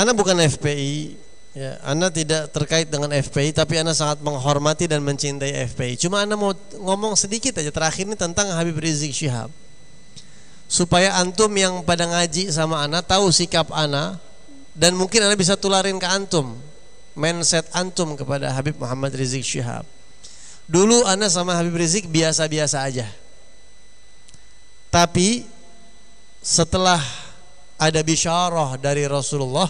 Ana bukan FPI, ya, Ana tidak terkait dengan FPI, tapi Ana sangat menghormati dan mencintai FPI. Cuma Ana mau ngomong sedikit aja terakhir ini tentang Habib Rizik Syihab, supaya antum yang pada ngaji sama Ana tahu sikap Ana, dan mungkin Ana bisa tularin ke antum, mindset antum kepada Habib Muhammad Rizik Syihab. Dulu Ana sama Habib Rizik biasa-biasa aja, tapi setelah ada bisyarah dari Rasulullah,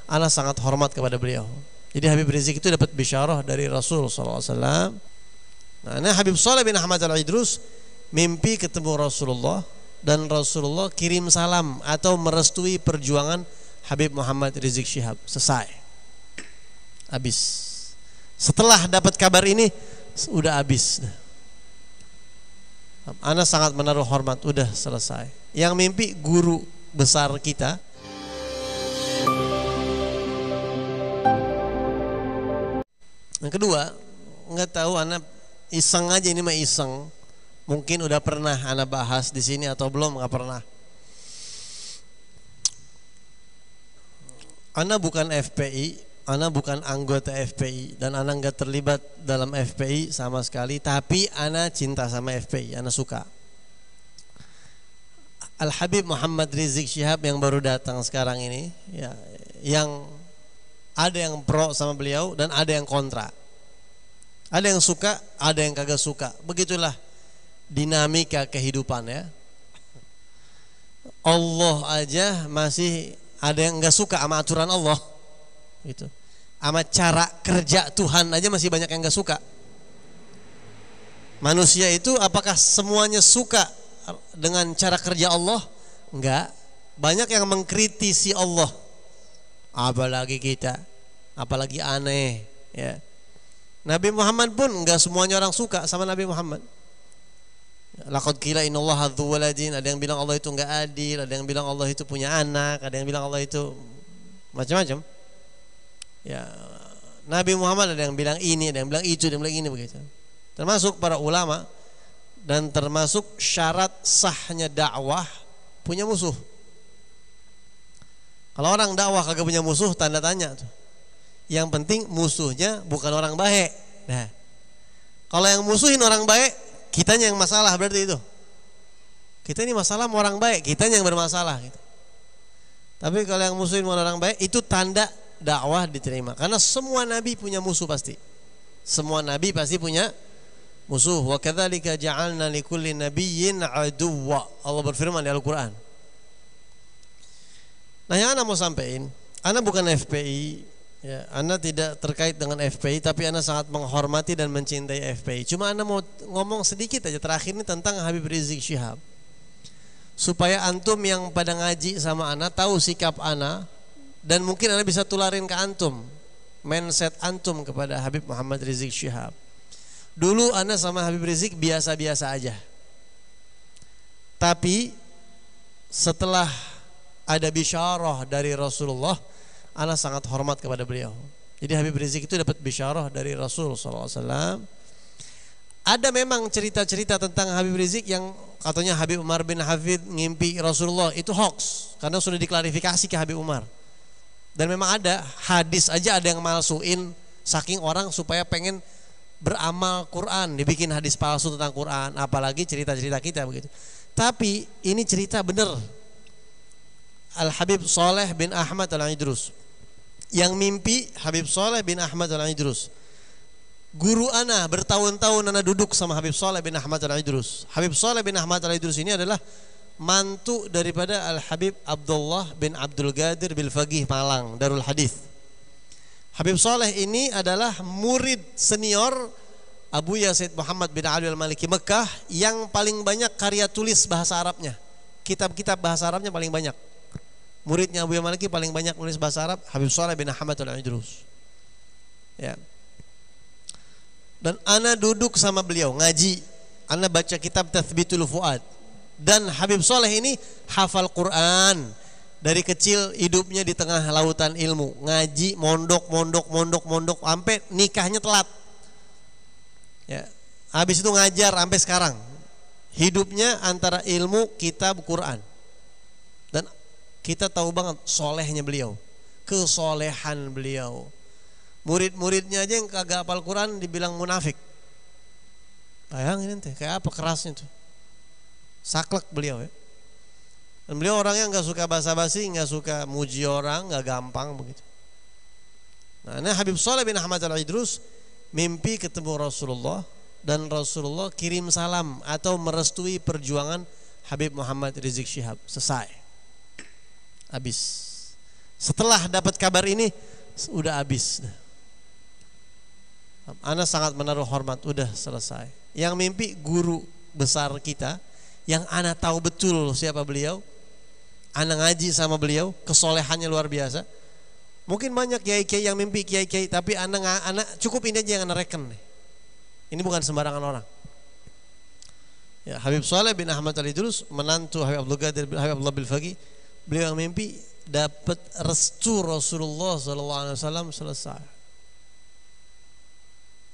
ana sangat hormat kepada beliau. Jadi Habib Rizik itu dapat bisyarah dari Rasul SAW. Nah, Habib Saleh bin Ahmad Al-Idrus mimpi ketemu Rasulullah, dan Rasulullah kirim salam atau merestui perjuangan Habib Muhammad Rizik Syihab. Selesai, habis. Setelah dapat kabar ini, udah habis. Ana sangat menaruh hormat, udah selesai. Yang mimpi guru besar kita. Yang kedua, nggak tahu, ana iseng aja, ini mah iseng. Mungkin udah pernah ana bahas di sini atau belum, nggak pernah. Ana bukan FPI, ana bukan anggota FPI, dan ana nggak terlibat dalam FPI sama sekali. Tapi ana cinta sama FPI, ana suka. Al-Habib Muhammad Rizik Syihab yang baru datang sekarang ini, ya, yang ada yang pro sama beliau dan ada yang kontra. Ada yang suka, ada yang kagak suka. Begitulah dinamika kehidupan, ya. Allah aja masih ada yang enggak suka sama aturan Allah, gitu. Sama cara kerja Tuhan aja masih banyak yang enggak suka. Manusia itu apakah semuanya suka dengan cara kerja Allah? Enggak. Banyak yang mengkritisi Allah. Apalagi kita, apalagi aneh, ya. Nabi Muhammad pun enggak semuanya orang suka sama Nabi Muhammad. Laqad qila innallaha dzu waladin, ada yang bilang Allah itu enggak adil, ada yang bilang Allah itu punya anak, ada yang bilang Allah itu macam-macam. Ya, Nabi Muhammad ada yang bilang ini, ada yang bilang itu, ada yang bilang ini, begitu. Termasuk para ulama, dan termasuk syarat sahnya dakwah punya musuh. Kalau orang dakwah kagak punya musuh, tanda tanya tuh. Yang penting musuhnya bukan orang baik. Nah, kalau yang musuhin orang baik, kitanya yang masalah, berarti itu. Kita ini masalah sama orang baik, kitanya yang bermasalah, gitu. Tapi kalau yang musuhin orang baik, itu tanda dakwah diterima. Karena semua nabi punya musuh pasti. Semua nabi pasti punya musuh. Wa kadzalika ja'alna likulli nabiyyin aduwwa. Allah berfirman di Al-Qur'an. Nah, yang ana mau sampaikan, ana bukan FPI, ya, ana tidak terkait dengan FPI, tapi ana sangat menghormati dan mencintai FPI. Cuma ana mau ngomong sedikit aja terakhir ini tentang Habib Rizik Syihab, supaya antum yang pada ngaji sama ana tahu sikap ana, dan mungkin ana bisa tularin ke antum, mindset antum kepada Habib Muhammad Rizik Syihab. Dulu ana sama Habib Rizik biasa-biasa aja, tapi setelah ada bisyarah dari Rasulullah, ana sangat hormat kepada beliau. Jadi Habib Rizik itu dapat bisyarah dari Rasul SAW. Ada memang cerita-cerita tentang Habib Rizik yang katanya Habib Umar bin Hafid ngimpi Rasulullah, itu hoax, karena sudah diklarifikasi ke Habib Umar. Dan memang ada hadis aja ada yang malsuin, saking orang supaya pengen beramal Quran, dibikin hadis palsu tentang Quran, apalagi cerita-cerita kita begitu. Tapi ini cerita bener. Al-Habib Saleh bin Ahmad Al-Idrus, yang mimpi Habib Saleh bin Ahmad Al-Idrus. Guru ana bertahun-tahun ana duduk sama Habib Saleh bin Ahmad Al-Idrus. Habib Saleh bin Ahmad Al-Idrus ini adalah mantu daripada Al-Habib Abdullah bin Abdul Qadir bil Faqih Malang, Darul Hadis. Habib Saleh ini adalah murid senior Abu Yazid Muhammad bin Ali Al-Maliki Mekah, yang paling banyak karya tulis bahasa Arabnya. Kitab-kitab bahasa Arabnya paling banyak. Muridnya Abu Yazid Maliki paling banyak nulis bahasa Arab, Habib Saleh bin Ahmad Al-Idrus. Ya. Dan ana duduk sama beliau ngaji, ana baca kitab Tathbitul Fuad. Dan Habib Saleh ini hafal Quran. Dari kecil hidupnya di tengah lautan ilmu, ngaji, mondok sampai nikahnya telat. Ya. Habis itu ngajar sampai sekarang. Hidupnya antara ilmu, kitab, Quran. Dan kita tahu banget solehnya beliau. kesolehan beliau. Murid-muridnya aja yang kagak hafal Quran dibilang munafik. Bayangin ente, kayak apa kerasnya tuh. Saklek beliau ya. Dan beliau orangnya nggak suka basa-basi, nggak suka muji orang, nggak gampang begitu. Nah, ini Habib Shalih bin Ahmad Al-Idrus mimpi ketemu Rasulullah dan Rasulullah kirim salam atau merestui perjuangan Habib Muhammad Rizik Syihab. Selesai. Habis. Setelah dapat kabar ini udah habis. Ana sangat menaruh hormat, udah selesai. Yang mimpi guru besar kita yang ana tahu betul siapa beliau. Ana ngaji sama beliau, kesolehannya luar biasa. Mungkin banyak kiai-kiai yang mimpi kiai-kiai, tapi ana cukup ini aja yang ana reken. Ini bukan sembarangan orang. Ya, Habib Shalih bin Ahmad Al-Idrus menantu Habib Abdul Qadir bin Habib Abdullah Bilfaqih, beliau yang mimpi dapat restu Rasulullah SAW selesai.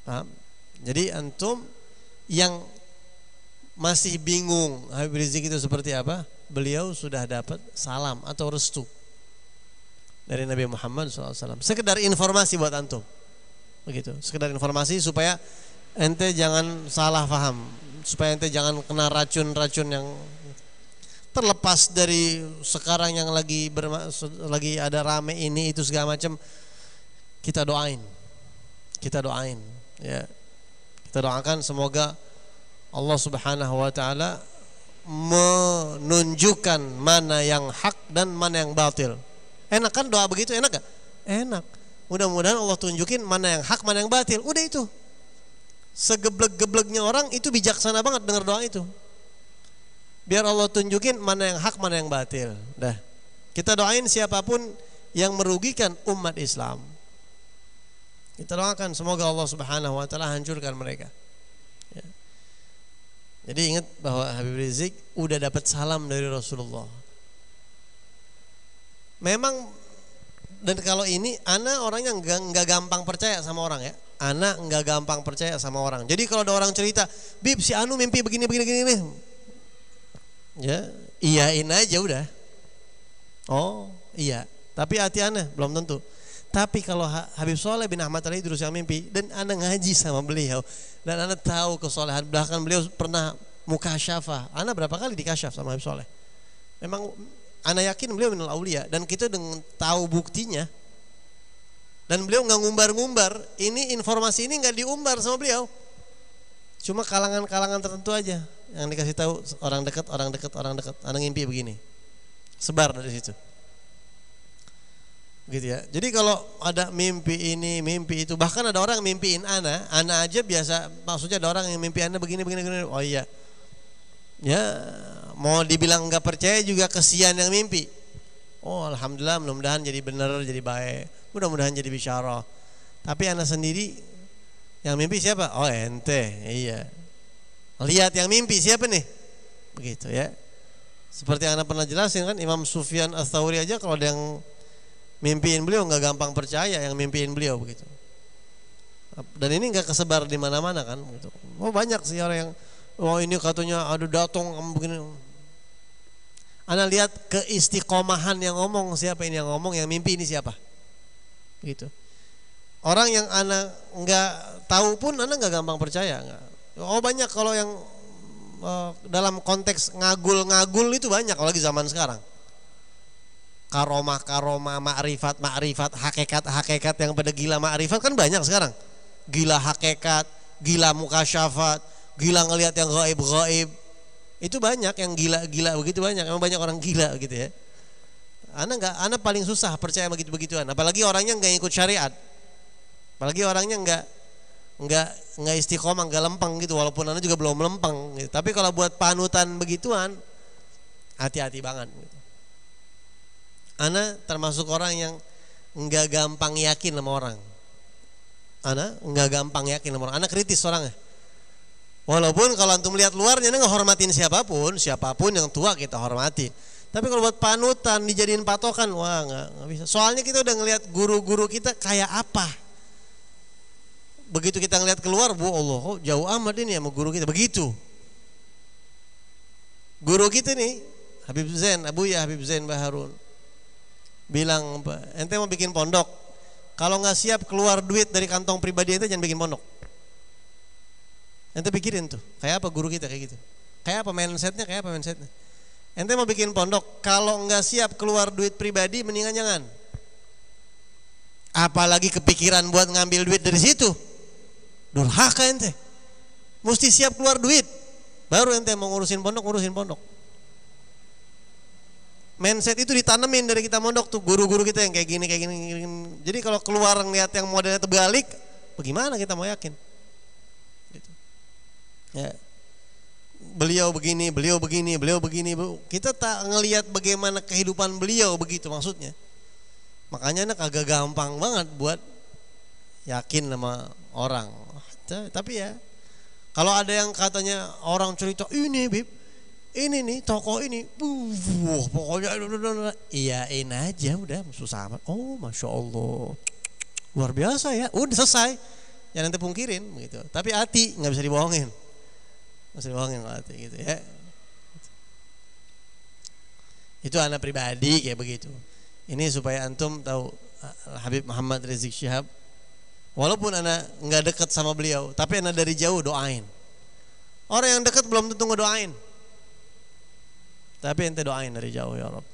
Paham? Jadi antum yang masih bingung Habib Rizik itu seperti apa, beliau sudah dapat salam atau restu dari Nabi Muhammad SAW. Sekedar informasi buat antum, begitu. Sekedar informasi supaya ente jangan salah paham, supaya ente jangan kena racun-racun yang terlepas dari sekarang yang lagi ada rame ini itu segala macam. Kita doain ya, kita doakan semoga Allah Subhanahu wa taala menunjukkan mana yang hak dan mana yang batil. Enak kan doa begitu, enak gak? Enak. Mudah-mudahan Allah tunjukin mana yang hak, mana yang batil. Udah itu. Segeblek-gebleknya orang itu bijaksana banget dengar doa itu. Biar Allah tunjukin mana yang hak, mana yang batil. Dah. Kita doain siapapun yang merugikan umat Islam. Kita doakan semoga Allah Subhanahu wa taala hancurkan mereka. Ya. Jadi ingat bahwa Habib Rizik udah dapat salam dari Rasulullah. Memang, dan kalau ini ana orangnya enggak gampang percaya sama orang ya. Ana enggak gampang percaya sama orang. Jadi kalau ada orang cerita, "Bib, si Anu mimpi begini." Ya, iyain aja udah. Oh, iya. Tapi hati ana belum tentu. Tapi kalau Habib Shalih bin Ahmad Al-Idrus yang mimpi dan ana ngaji sama beliau dan ana tahu kesolehan, bahkan beliau pernah mukasyafah. Ana berapa kali dikasyaf sama Habib Shalih. Memang ana yakin beliau minal aulia dan kita dengan tahu buktinya. Dan beliau nggak ngumbar-ngumbar. Ini informasi ini nggak diumbar sama beliau. Cuma kalangan-kalangan tertentu aja yang dikasih tahu, orang dekat. Ana ngimpi begini. Sebar dari situ. Gitu ya. Jadi kalau ada mimpi ini, mimpi itu, bahkan ada orang mimpiin ana aja biasa, maksudnya ada orang yang mimpi ana begini. Oh iya. Ya, mau dibilang nggak percaya juga kesian yang mimpi. Oh alhamdulillah, mudah-mudahan jadi benar, jadi baik, mudah-mudahan jadi bisyarah. Tapi ana sendiri yang mimpi siapa? Oh ente, iya. Lihat yang mimpi siapa nih? Begitu ya. Seperti yang ana pernah jelasin kan, Imam Sufyan Ats-Tsauri aja kalau ada yang mimpiin beliau nggak gampang percaya yang mimpiin beliau begitu. Dan ini nggak kesebar di mana-mana kan. Begitu. Oh banyak sih orang yang, oh ini katanya ada datang begini. Ana lihat keistiqomahan yang ngomong, siapa ini yang ngomong, yang mimpi ini siapa. Gitu. Orang yang ana nggak tahu pun ana nggak gampang percaya. Oh banyak kalau yang dalam konteks ngagul itu banyak, apalagi zaman sekarang. Karomah, makrifat, hakikat yang pada gila makrifat kan banyak sekarang. Gila hakikat, gila mukasyafat, gila ngelihat yang gaib. Itu banyak yang gila begitu banyak. Emang banyak orang gila gitu ya. Ana paling susah percaya begitu-begituan. Apalagi orangnya enggak ikut syariat. Apalagi orangnya enggak istiqomah, enggak lempeng gitu, walaupun ana juga belum lempeng gitu. Tapi kalau buat panutan begituan hati-hati banget gitu. Ana termasuk orang yang enggak gampang yakin sama orang. Ana enggak gampang yakin sama orang. Ana kritis orangnya. Walaupun kalau antum lihat luarnya ana ngehormatin siapapun yang tua kita hormati. Tapi kalau buat panutan dijadiin patokan, wah enggak bisa. Soalnya kita udah ngelihat guru-guru kita kayak apa. Begitu kita ngelihat keluar, bu Allah, kok jauh amat ini sama guru kita. Begitu. Guru kita nih, Habib Zain, Habib Zain Baharun. bilang, ente mau bikin pondok, kalau nggak siap keluar duit dari kantong pribadi ente jangan bikin pondok. Ente pikirin tuh, kayak apa guru kita kayak gitu. Kayak apa mindsetnya. Ente mau bikin pondok, kalau nggak siap keluar duit pribadi mendingan jangan. Apalagi kepikiran buat ngambil duit dari situ. Durhaka ente. Mesti siap keluar duit. Baru ente mau ngurusin pondok. Mindset itu ditanemin dari kita mondok tuh, guru-guru kita yang kayak gini. Jadi kalau keluar ngeliat yang modelnya terbalik, bagaimana kita mau yakin? Gitu. Ya. Beliau begini. Kita tak ngelihat bagaimana kehidupan beliau begitu maksudnya. Makanya agak gampang banget buat yakin sama orang. Tapi ya, kalau ada yang katanya orang cerita ini Bib, ini nih toko ini, pokoknya iyain aja udah, susah amat. Oh masya Allah, luar biasa ya, udah selesai. Jangan nanti pungkirin begitu. Tapi hati nggak bisa dibohongin, hati gitu ya. Itu anak pribadi kayak begitu. Ini supaya antum tahu Habib Muhammad Rizik Syihab, walaupun anak nggak dekat sama beliau, tapi anak dari jauh doain. Orang yang dekat belum tentu ngedoain. Tapi ente doain dari jauh, ya Rabb.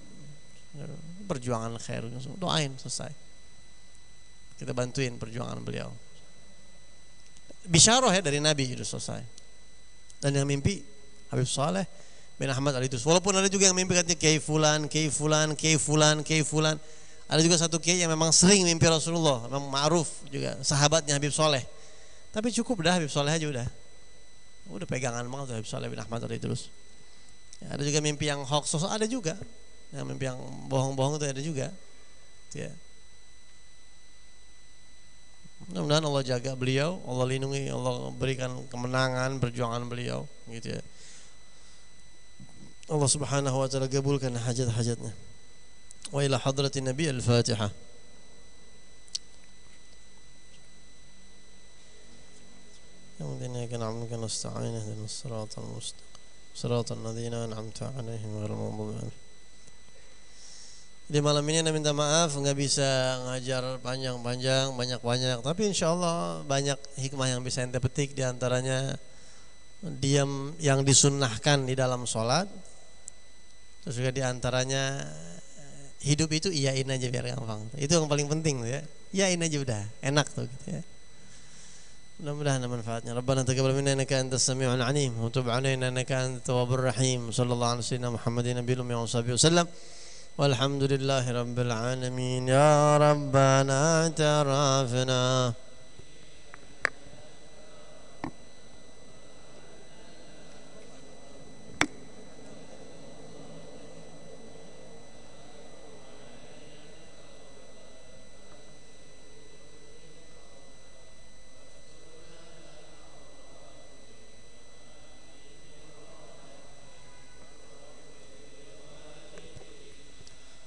Perjuangan khair, doain selesai. Kita bantuin perjuangan beliau. Bisyarah ya dari Nabi itu selesai. Dan yang mimpi Habib Saleh bin Ahmad Al-Idrus. Walaupun ada juga yang mimpi katanya Kiai Fulan. Ada juga satu kiai yang memang sering mimpi Rasulullah, memang ma'ruf juga, sahabatnya Habib Saleh. Tapi cukup dah Habib Saleh aja udah. Udah pegangan banget Habib Saleh bin Ahmad Al-Idrus. Ya, ada juga mimpi yang hoax, ada juga. Yang mimpi yang bohong-bohong itu ada juga. Ya. Mudah-mudahan Allah jaga beliau, Allah lindungi, Allah berikan kemenangan perjuangan beliau, gitu ya. Allah Subhanahu wa taala kabulkan hajat-hajatnya. Wa ila hadratin Nabi al-Fatihah. Yang na'amka nasta'in ihdinas siratal mustaqim. Siratal ladzina an'amta 'alaihim ghairil maghdubi 'alaihim. Di malam ini Anda minta maaf nggak bisa ngajar panjang-panjang, banyak-banyak, tapi insyaallah banyak hikmah yang bisa ente petik, di antaranya diam yang disunnahkan di dalam sholat. Terus juga di antaranya hidup itu iyain aja biar gampang. Itu yang paling penting tuh ya. Iyain aja udah, enak tuh gitu ya. Mudah-mudahan ada manfaatnya. Rabbana taqabbal minna innaka antas samiul alim wa tub 'alaina innaka antat tawwabur rahim. Sallallahu alaihi wasallam Muhammadin nabiyil ummi wa sahbihi wasallam. Walhamdulillahi rabbil alamin. Ya Rabbana tarafna.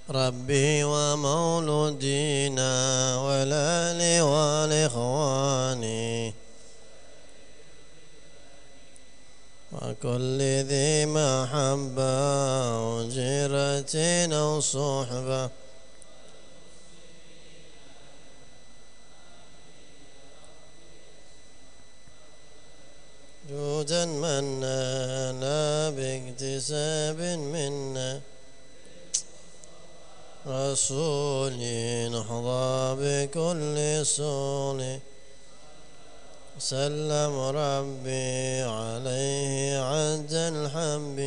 ربي ومولودينا والآل والإخوان وكل ذي محبة وجيرة أو صحبة جودا منا لا باكتساب منا رسول نحظى بكل سول سلم ربي عليه عز الحب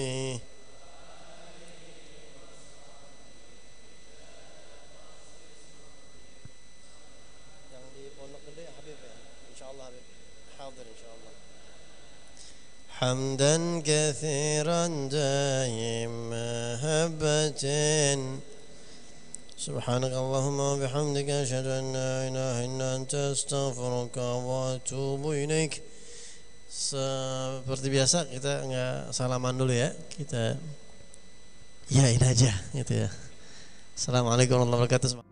yang di Pondok Gede Habib ya, insyaallah Habib hadir insyaallah. حمدا كثيرا دائم محبة سبحانك اللهم وبحمدك أشهد أن لا إله إلا أنت أستغفرك وأتوب إليك. Seperti biasa kita nggak salaman dulu ya, kita yain aja gitu ya. Assalamualaikum warahmatullahi wabarakatuh.